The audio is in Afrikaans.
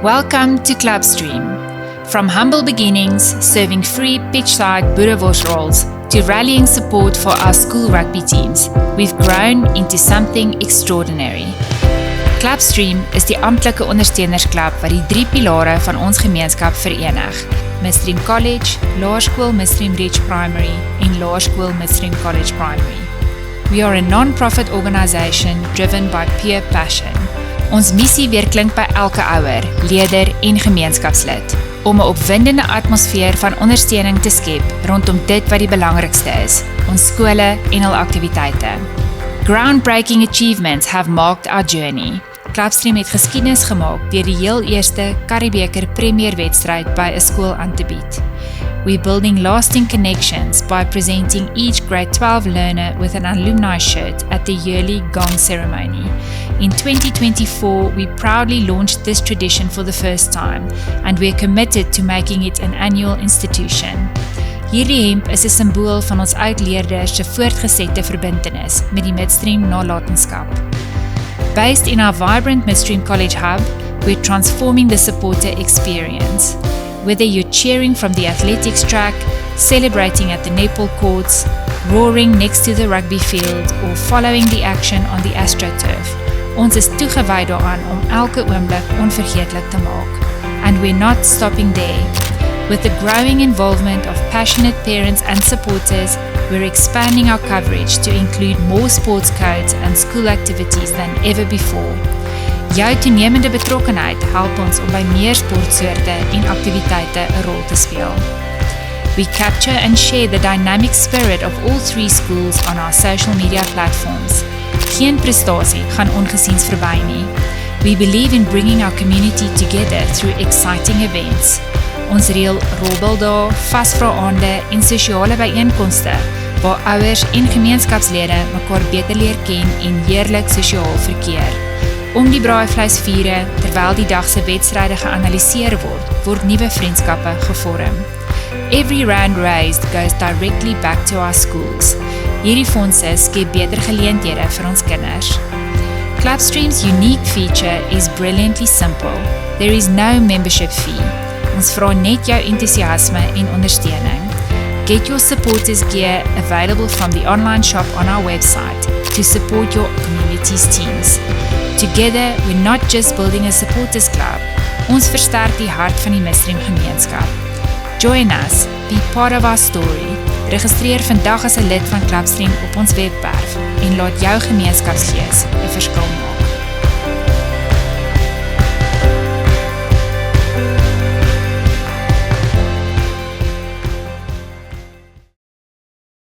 Welcome to Clubstream. From humble beginnings, serving free pitchside boerewors rolls, to rallying support for our school rugby teams, we've grown into something extraordinary. Clubstream is die amptelike ondersteunersklub wat die 3 pilare van ons gemeenskap verenig. Midstream College, Laerskool Midstream Ridge Primary en Laerskool Midstream College Primary. We are a non-profit organisation driven by pure passion. Ons missie weerklink by elke ouer, leier en gemeenskapslid om 'n opwindende atmosfeer van ondersteuning te skep rondom dit wat die belangrikste is, ons skole en hul aktiwiteite. Groundbreaking achievements have marked our journey. Clubstream het geskiedenis gemaak deur die heel eerste Currie-beker Premier wedstryd by 'n skool aan te bied. We're building lasting connections by presenting each grade 12 learner with an alumni shirt at the yearly gong ceremony. In 2024, we proudly launched this tradition for the first time, and we're committed to making it an annual institution. Hierdie hemp is 'n simbool van ons oud-leerders se voortgesette verbintenis met die Midstream nalatenskap. Based in our vibrant Midstream College hub, we're transforming the supporter experience. Whether you're cheering from the athletics track, celebrating at the netball courts, roaring next to the rugby field, or following the action on the AstroTurf, ons is toegewy daaraan om elke oomblik onvergeetlik te maak. And we're not stopping there. With the growing involvement of passionate parents and supporters, we're expanding our coverage to include more sports codes and school activities than ever before. Jou toenemende betrokkenheid help ons om by meer sportsoorte en aktiwiteite 'n rol te speel. We capture and share the dynamic spirit of all 3 schools on our social media platforms. Geen prestasie gaan ongesiens verby nie. We believe in bringing our community together through exciting events. Ons reël rolbaldae, vasvra-aande en sosiale byeenkomste waar ouers en gemeenskapslede mekaar beter leer ken en heerlik sosiaal verkeer. Om die braaivleisvure, terwyl die dag se wedstryde geanaliseer word nuwe vriendskappe gevorm. Every rand raised goes directly back to our schools. Hierdie fondse skep beter geleenthede vir ons kinders. Clubstream's unique feature is brilliantly simple. There is no membership fee. Ons vra net jou entoesiasme en ondersteuning. Get your supporters gear available from the online shop on our website to support your community's teams. Together, we're not just building a supporters club. Ons versterk die hart van die Midstream gemeenskap. Join us, be part of our story. Registreer vandag as 'n lid van Clubstream op ons webwerf en laat jou gemeenskapsgees 'n verskil maak.